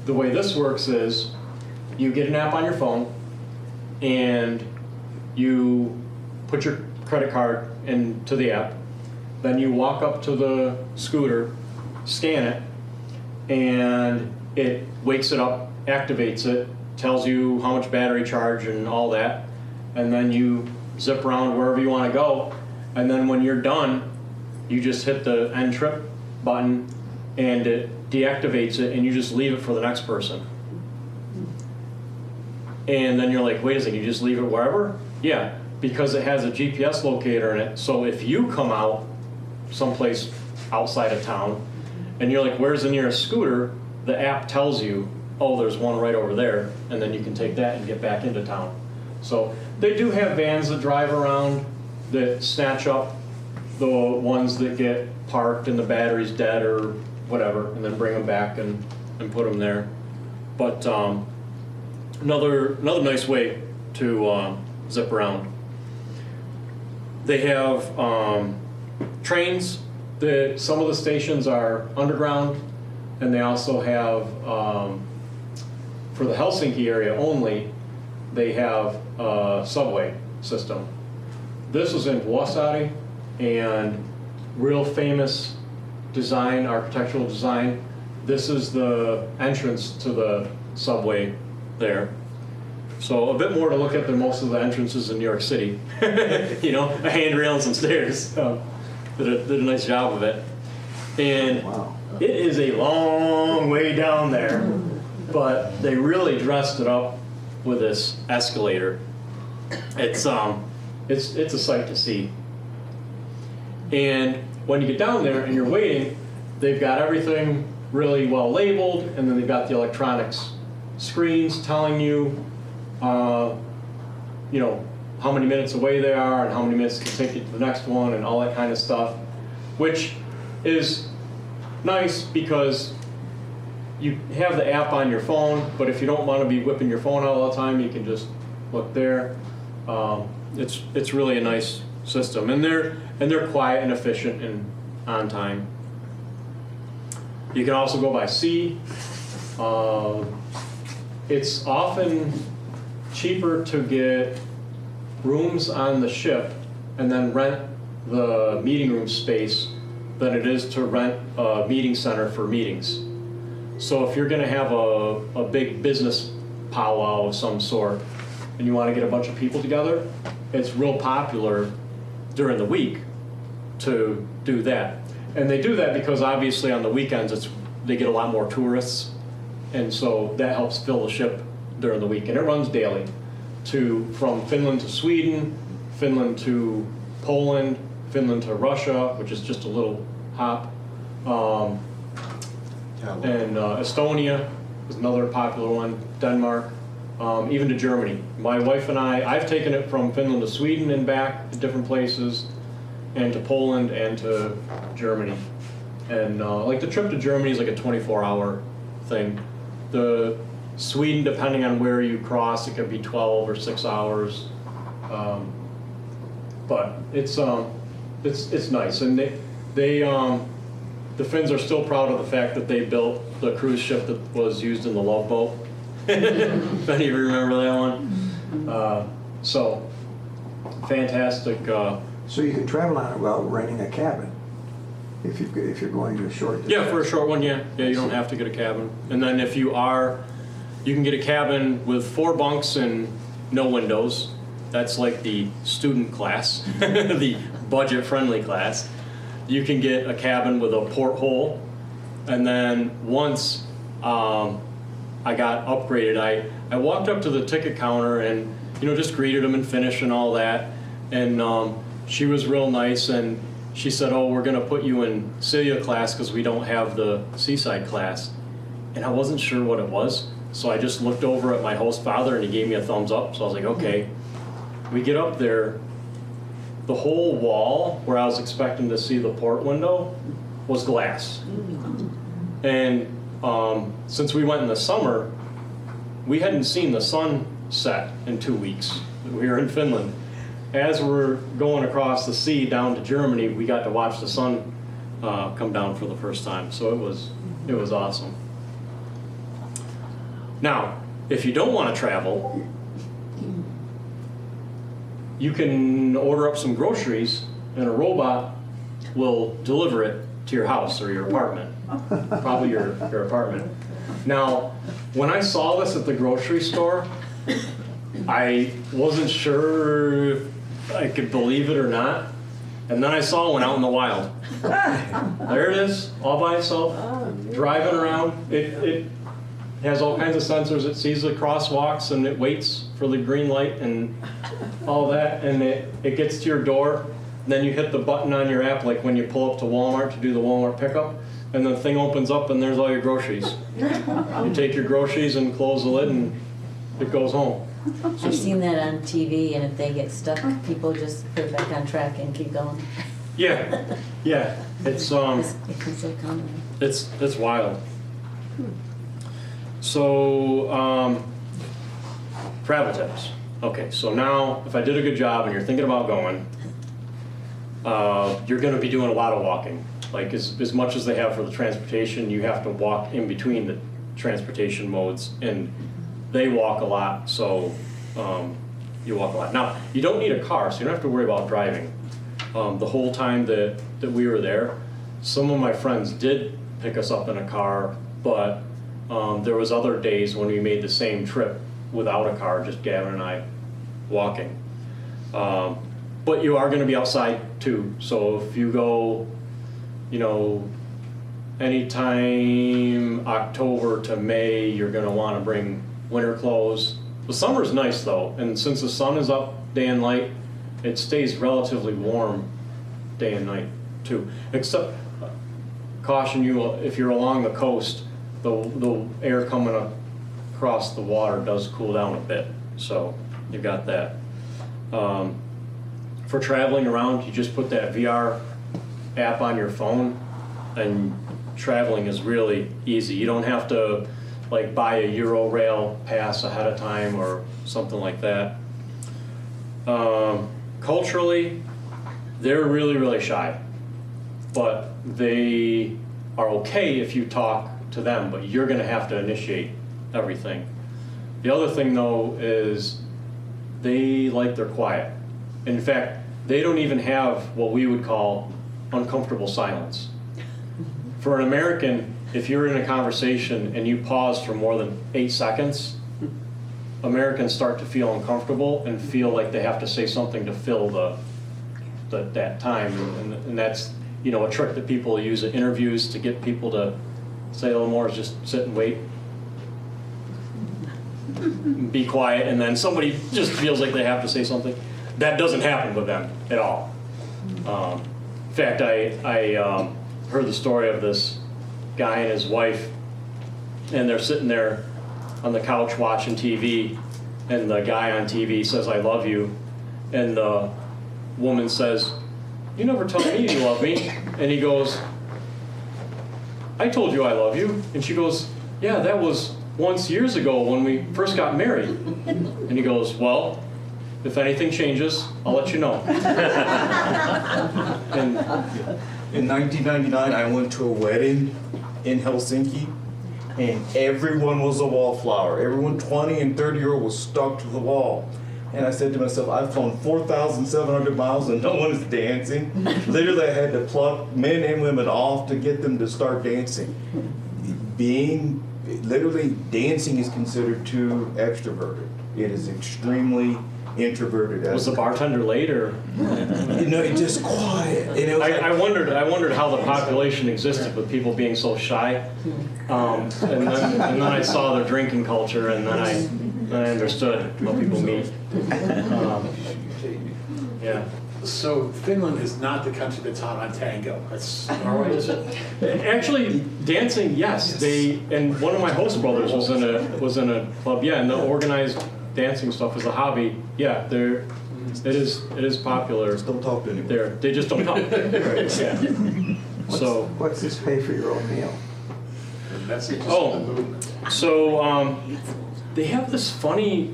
the way this works is you get an app on your phone and you put your credit card into the app. Then you walk up to the scooter, scan it, and it wakes it up, activates it, tells you how much battery charge and all that. And then you zip around wherever you want to go. And then when you're done, you just hit the end trip button and it deactivates it and you just leave it for the next person. And then you're like, wait a second, you just leave it wherever? Yeah, because it has a GPS locator in it. So if you come out someplace outside of town and you're like, where's the nearest scooter? The app tells you, oh, there's one right over there. And then you can take that and get back into town. So they do have vans that drive around that snatch up the ones that get parked and the battery's dead or whatever, and then bring them back and put them there. But another nice way to zip around. They have trains. Some of the stations are underground, and they also have, for the Helsinki area only, they have a subway system. This is in Vuosaari, and real famous design, architectural design. This is the entrance to the subway there. So a bit more to look at than most of the entrances in New York City. You know, a handrail and some stairs. Did a nice job of it. And Wow. it is a long way down there, but they really dressed it up with this escalator. It's a sight to see. And when you get down there and you're waiting, they've got everything really well labeled, and then they've got the electronics screens telling you, you know, how many minutes away they are and how many minutes it can take you to the next one and all that kind of stuff, which is nice because you have the app on your phone, but if you don't want to be whipping your phone out all the time, you can just look there. It's really a nice system, and they're quiet and efficient and on time. You can also go by sea. It's often cheaper to get rooms on the ship and then rent the meeting room space than it is to rent a meeting center for meetings. So if you're going to have a big business powwow of some sort and you want to get a bunch of people together, it's real popular during the week to do that. And they do that because obviously on the weekends they get a lot more tourists, and so that helps fill the ship during the week. And it runs daily from Finland to Sweden, Finland to Poland, Finland to Russia, which is just a little hop. And Estonia is another popular one, Denmark, even to Germany. My wife and I've taken it from Finland to Sweden and back to different places, and to Poland and to Germany. And like the trip to Germany is like a 24-hour thing. The Sweden, depending on where you cross, it could be 12 or 6 hours. But it's nice, and the Finns are still proud of the fact that they built the cruise ship that was used in the Love Boat. If any of you remember that one. So fantastic. So you can travel on it while renting a cabin, if you're going to a short distance. Yeah, for a short one, yeah, you don't have to get a cabin. And then if you can get a cabin with 4 bunks and no windows. That's like the student class, the budget-friendly class. You can get a cabin with a porthole. And then once I got upgraded, I walked up to the ticket counter and just greeted them and finished and all that. And she was real nice, and she said, "Oh, we're going to put you in Celia class because we don't have the Seaside class." and I wasn't sure what it was. So I just looked over at my host father and he gave me a thumbs up. So I was like, okay. We get up there, the whole wall where I was expecting to see the port window was glass. And since we went in the summer, we hadn't seen the sun set in 2 weeks. We were in Finland. As we're going across the sea down to Germany, we got to watch the sun come down for the first time. So it was awesome. Now, if you don't want to travel, you can order up some groceries and a robot will deliver it to your house or your apartment. Probably your apartment. Now, when I saw this at the grocery store, I wasn't sure if I could believe it or not. And then I saw one out in the wild. There it is, all by itself, driving around. It has all kinds of sensors. It sees the crosswalks and it waits for the green light and all that. And it gets to your door. And then you hit the button on your app, like when you pull up to Walmart to do the Walmart pickup. And the thing opens up and there's all your groceries. You take your groceries and close the lid and it goes home. I've seen that on TV, and if they get stuck, people just put it back on track and keep going. Yeah, it's It's so common. it's wild. So travel tips. Okay, so now if I did a good job and you're thinking about going, you're going to be doing a lot of walking. Like as much as they have for the transportation, you have to walk in between the transportation modes, and they walk a lot, so you walk a lot. Now, you don't need a car, so you don't have to worry about driving. The whole time that we were there, some of my friends did pick us up in a car, but there was other days when we made the same trip without a car, just Gavin and I walking. But you are going to be outside too, so if you go, anytime October to May, you're going to want to bring winter clothes. The summer's nice though, and since the sun is up day and night, it stays relatively warm day and night too. Except, caution you, if you're along the coast, the air coming across the water does cool down a bit, so you got that. For traveling around, you just put that VR app on your phone, and traveling is really easy. You don't have to buy a Eurorail pass ahead of time or something like that. Culturally, they're really, really shy, but they are okay if you talk to them, but you're going to have to initiate everything. The other thing though is they like their quiet. In fact, they don't even have what we would call uncomfortable silence. For an American, if you're in a conversation and you pause for more than 8 seconds, Americans start to feel uncomfortable and feel like they have to say something to fill that time. And that's a trick that people use at interviews to get people to say a little more, is just sit and wait. Be quiet, and then somebody just feels like they have to say something. That doesn't happen with them at all. In fact, I heard the story of this guy and his wife, and they're sitting there on the couch watching TV, and the guy on TV says, "I love you," and the woman says, "You never tell me you love me," and he goes, "I told you I love you," and she goes, "Yeah, that was once years ago when we first got married," and he goes, "Well, if anything changes, I'll let you know." And in 1999, I went to a wedding in Helsinki, and everyone was a wallflower. Everyone 20 and 30-year-old was stuck to the wall. And I said to myself, I've flown 4,700 miles and no one is dancing. Literally, I had to pluck men and women off to get them to start dancing. Literally, dancing is considered too extroverted. It is extremely introverted. was the bartender late, or? It's just quiet. And it was I wondered how the population existed with people being so shy, and then I saw their drinking culture, and then I understood how people meet. Yeah. So Finland is not the country that's hot on tango. That's Norway, is it? Actually, dancing, yes. And one of my host brothers was in a club, yeah, and the organized dancing stuff is a hobby. Yeah, it is popular. Just don't talk to anyone. There, they just don't talk. Yeah. So. What's this pay for your own meal? And that's just Oh. the movement. So they have this funny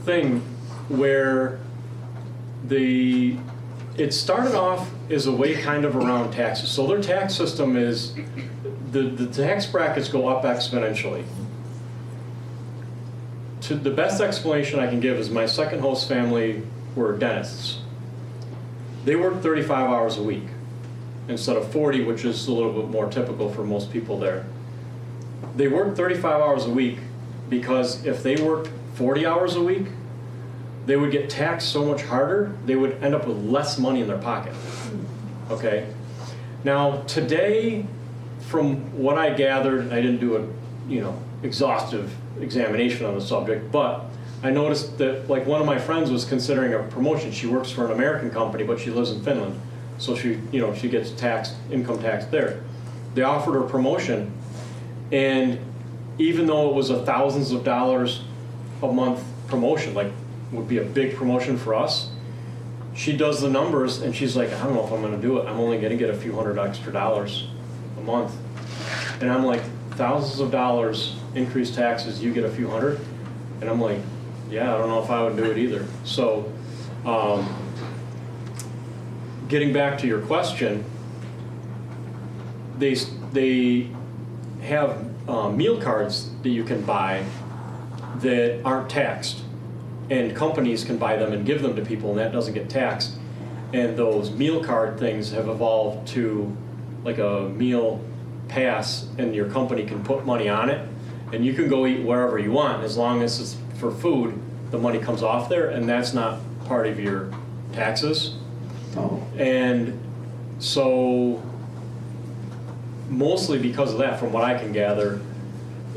thing where it started off as a way kind of around taxes. So their tax system is, the tax brackets go up exponentially. To the best explanation I can give is my second host family were dentists. They worked 35 hours a week instead of 40, which is a little bit more typical for most people there. They worked 35 hours a week because if they worked 40 hours a week, they would get taxed so much harder, they would end up with less money in their pocket. Okay? Now, today, from what I gathered, I didn't do a, exhaustive examination on the subject, but I noticed that, like, one of my friends was considering a promotion. She works for an American company, but she lives in Finland, so she gets income taxed there. They offered her a promotion, and even though it was thousands of dollars a month promotion, like, would be a big promotion for us, she does the numbers and she's like, I don't know if I'm going to do it. I'm only going to get a few $100 extra a month. And I'm like, thousands of dollars increased taxes, you get a few hundred? And I'm like, yeah, I don't know if I would do it either. So getting back to your question, they have meal cards that you can buy that aren't taxed. And companies can buy them and give them to people, and that doesn't get taxed. And those meal card things have evolved to like a meal pass, and your company can put money on it, and you can go eat wherever you want. As long as it's for food, the money comes off there, and that's not part of your taxes. Oh. And so, mostly because of that, from what I can gather,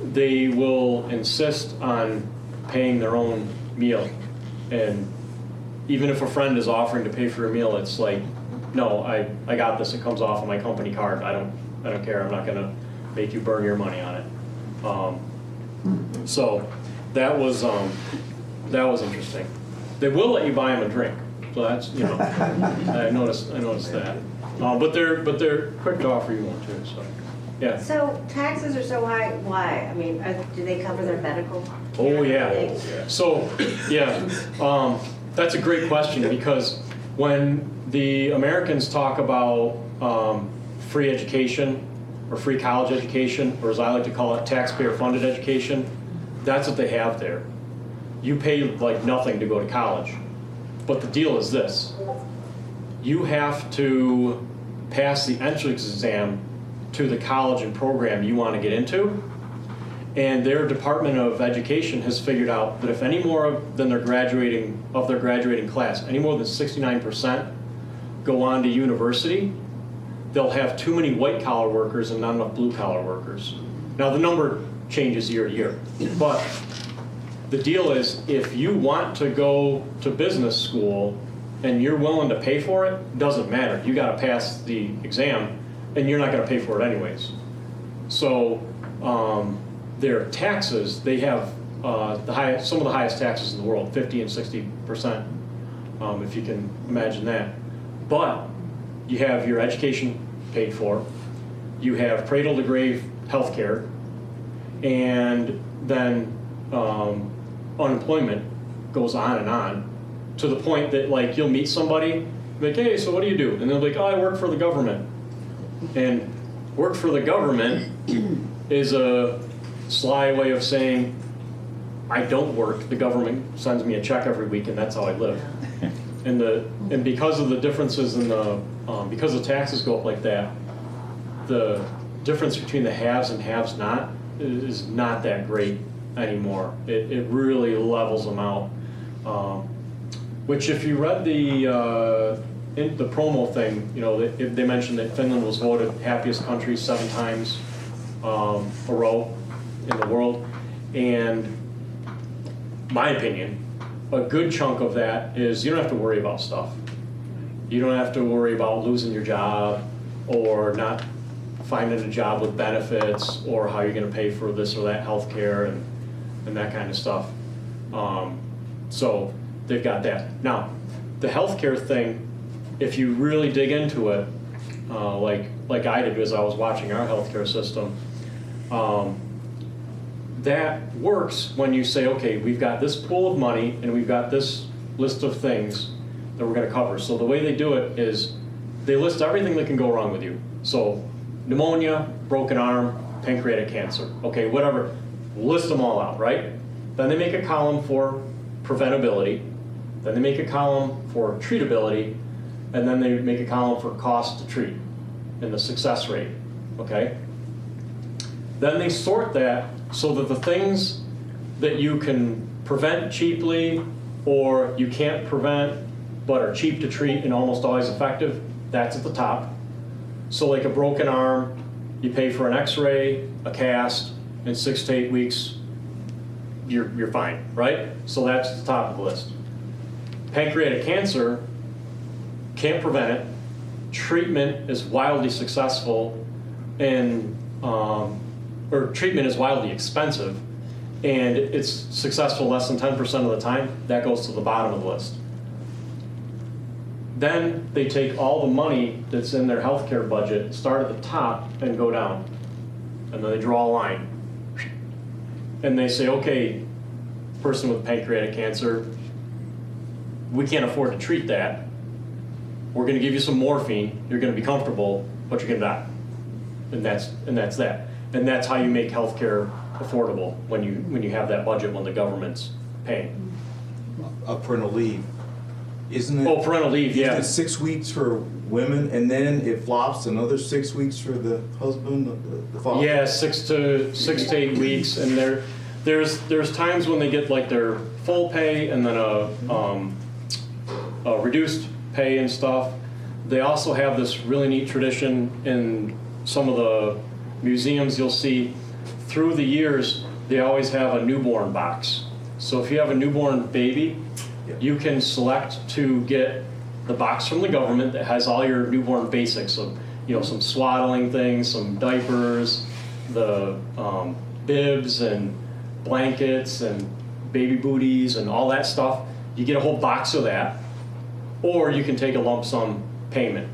they will insist on paying their own meal. And even if a friend is offering to pay for a meal, it's like, no, I got this, it comes off of my company card. I don't care, I'm not gonna make you burn your money on it. So that was interesting. They will let you buy them a drink, so that's, I noticed that. But they're quick to offer you one too, so, yeah. So taxes are so high, why? I mean, do they cover their medical care? Oh, yeah. So, yeah, that's a great question, because when the Americans talk about free education or free college education, or as I like to call it, taxpayer-funded education, that's what they have there. You pay like nothing to go to college. But the deal is this: you have to pass the entrance exam to the college and program you want to get into. And their Department of Education has figured out that if any more than their graduating class, any more than 69% go on to university, they'll have too many white-collar workers and not enough blue-collar workers. Now, the number changes year to year, but the deal is, if you want to go to business school and you're willing to pay for it, doesn't matter. You got to pass the exam, and you're not going to pay for it anyways. So their taxes, they have some of the highest taxes in the world, 50 and 60%, if you can imagine that. But you have your education paid for, you have cradle to grave health care, and then unemployment goes on to the point that, like, you'll meet somebody, like, hey, so what do you do? And they'll be like, oh, I work for the government. And work for the government is a sly way of saying, I don't work, the government sends me a check every week and that's how I live. And because of the differences in because the taxes go up like that, the difference between the haves and haves not is not that great anymore. It really levels them out. Which, if you read the promo thing, they mentioned that Finland was voted happiest country 7 times a row in the world. And my opinion, a good chunk of that is you don't have to worry about stuff. You don't have to worry about losing your job or not finding a job with benefits or how you're gonna pay for this or that health care and that kind of stuff. So they've got that. Now, the healthcare thing, if you really dig into it, like I did as I was watching our healthcare system, that works when you say, okay, we've got this pool of money and we've got this list of things that we're gonna cover. So the way they do it is they list everything that can go wrong with you. So pneumonia, broken arm, pancreatic cancer, okay, whatever, list them all out, right? Then they make a column for preventability, then they make a column for treatability, and then they make a column for cost to treat and the success rate, okay? Then they sort that so that the things that you can prevent cheaply or you can't prevent but are cheap to treat and almost always effective, that's at the top. So like a broken arm, you pay for an x-ray, a cast, in 6 to 8 weeks, you're fine, right? So that's at the top of the list. Pancreatic cancer, can't prevent it. Treatment is wildly successful and, or treatment is wildly expensive and it's successful less than 10% of the time. That goes to the bottom of the list. Then they take all the money that's in their healthcare budget, start at the top and go down. And then they draw a line. And they say, okay, person with pancreatic cancer, we can't afford to treat that. We're gonna give you some morphine, you're gonna be comfortable, but you're gonna die. And that's that. And that's how you make healthcare affordable when you have that budget when the government's paying. Parental leave. Isn't it? Oh, parental leave, yeah. Isn't it 6 weeks for women and then it flops another 6 weeks for the husband, the father? Yeah, 6 to 8 weeks, and there's times when they get like their full pay and then a reduced pay and stuff. They also have this really neat tradition in some of the museums you'll see through the years. They always have a newborn box. So if you have a newborn baby, you can select to get the box from the government that has all your newborn basics, so, some swaddling things, some diapers, the bibs and blankets and baby booties and all that stuff. You get a whole box of that, or you can take a lump sum payment.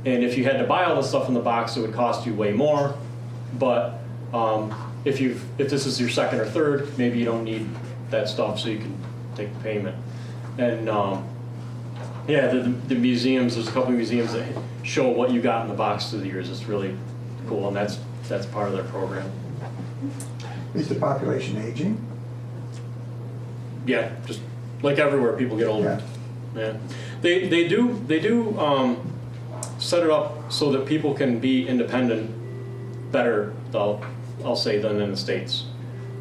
And if you had to buy all the stuff in the box, it would cost you way more. But if this is your second or third, maybe you don't need that stuff, so you can take the payment. And yeah, the museums, there's a couple of museums that show what you got in the box through the years. It's really cool, and that's part of their program. Is the population aging? Yeah, just like everywhere, people get older. Yeah, they do set it up so that people can be independent better, I'll say, than in the States.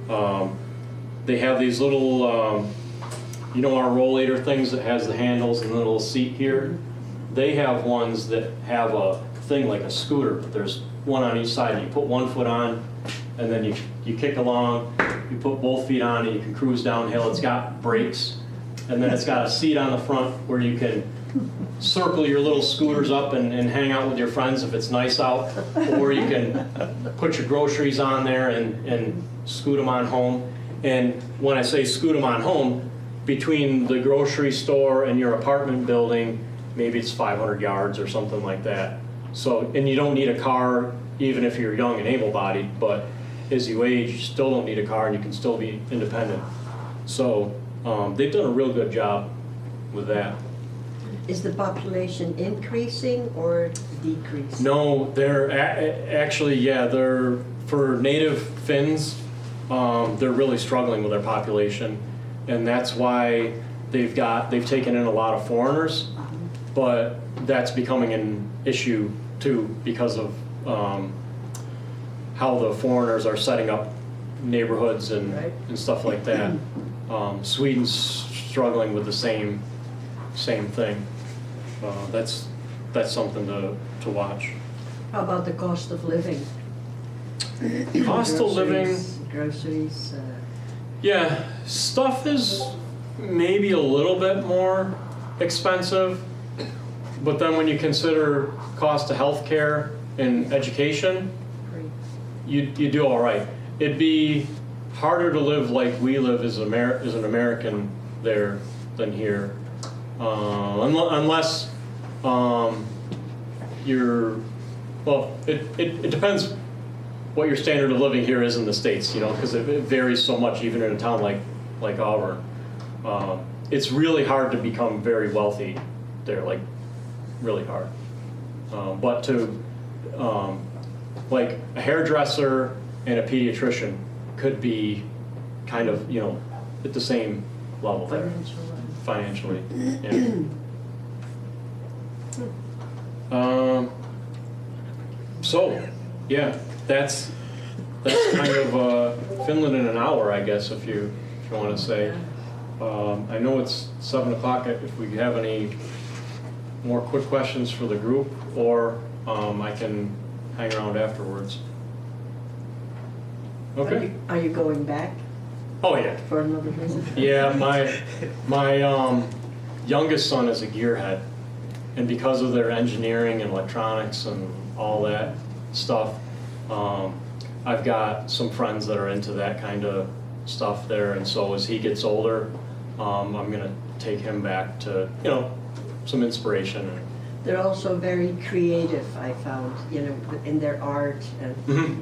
They have these little, our rollator things that has the handles and the little seat here. They have ones that have a thing like a scooter, but there's one on each side. You put one foot on, and then you kick along. You put both feet on, and you can cruise downhill. It's got brakes, and then it's got a seat on the front where you can circle your little scooters up and hang out with your friends if it's nice out, or you can put your groceries on there and scoot them on home. And when I say scoot them on home, between the grocery store and your apartment building, maybe it's 500 yards or something like that. So, and you don't need a car even if you're young and able-bodied, but as you age, you still don't need a car and you can still be independent. So they've done a real good job with that. Is the population increasing or decreasing? No, they're actually, they're, for native Finns, they're really struggling with their population. And that's why they've taken in a lot of foreigners, but that's becoming an issue too because of how the foreigners are setting up neighborhoods and stuff like that. Sweden's struggling with the same thing. That's something to watch. How about the cost of living? Cost of living. Groceries. Yeah, stuff is maybe a little bit more expensive, But then when you consider cost of healthcare and education, you do all right. It'd be harder to live like we live as an American there than here, unless you're, well, it depends what your standard of living here is in the States, you know, because it varies so much even in a town like Auburn. It's really hard to become very wealthy there, like really hard. But to, like a hairdresser and a pediatrician could be kind of, you know, at the same level there. Financially. Yeah. So, yeah, that's kind of Finland in an hour, I guess, if you want to say. I know it's 7 o'clock. If we have any more quick questions for the group, or I can hang around afterwards. Okay. Are you going back Oh yeah. for another visit? Yeah, my youngest son is a gearhead, and because of their engineering and electronics and all that stuff, I've got some friends that are into that kind of stuff there, and so as he gets older, I'm gonna take him back to, you know, some inspiration. They're also very creative, I found, you know, in their art and. Mm-hmm.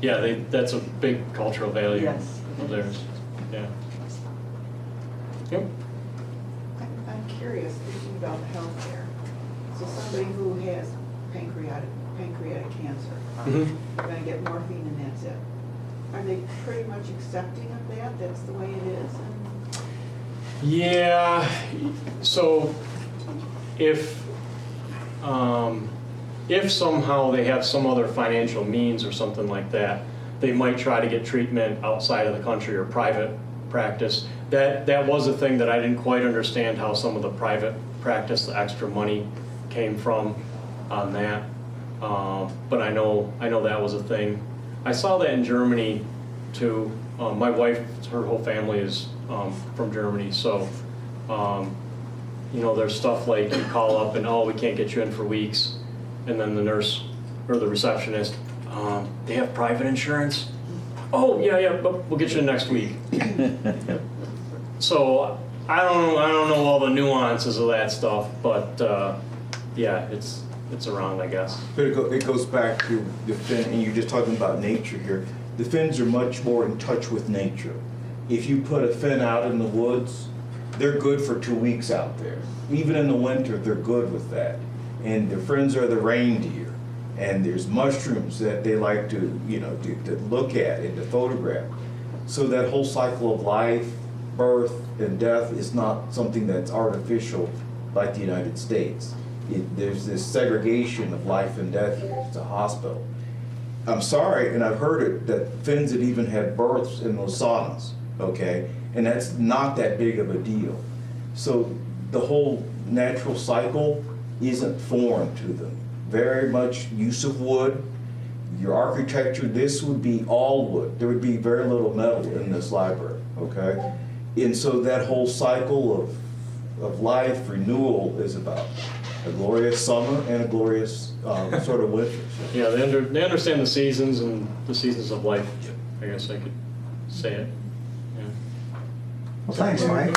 Yeah, that's a big cultural value Yes. of theirs. Yeah. Yep. I'm curious, thinking about healthcare. So somebody who has pancreatic cancer, Mhm. they're gonna get morphine and that's it. Are they pretty much accepting of that? That's the way it is? Yeah, so if somehow they have some other financial means or something like that, they might try to get treatment outside of the country or private practice. That was a thing that I didn't quite understand, how some of the private practice, the extra money came from on that. But I know that was a thing. I saw that in Germany too. My wife, her whole family is from Germany, so you know, there's stuff like you call up and, oh, we can't get you in for weeks, and then the nurse or the receptionist, they have private insurance? Oh, yeah, but we'll get you in next week. So I don't know all the nuances of that stuff, but yeah, it's around, I guess. But it goes back to the Finn, and you're just talking about nature here. The Finns are much more in touch with nature. If you put a Finn out in the woods, they're good for 2 weeks out there. Even in the winter, they're good with that. And their friends are the reindeer. And there's mushrooms that they like to, you know, to look at and to photograph. So that whole cycle of life, birth, and death is not something that's artificial like the United States. There's this segregation of life and death here. It's a hospital. I'm sorry, and I've heard it, that Finns had even had births in those saunas, okay? And that's not that big of a deal. So the whole natural cycle isn't foreign to them. Very much use of wood. Your architecture, this would be all wood. There would be very little metal in this library, okay? And so that whole cycle of life renewal is about a glorious summer and a glorious sort of winter. Yeah, they understand the seasons and the seasons of life, I guess I could say it. Yeah. Well, thanks, Mike.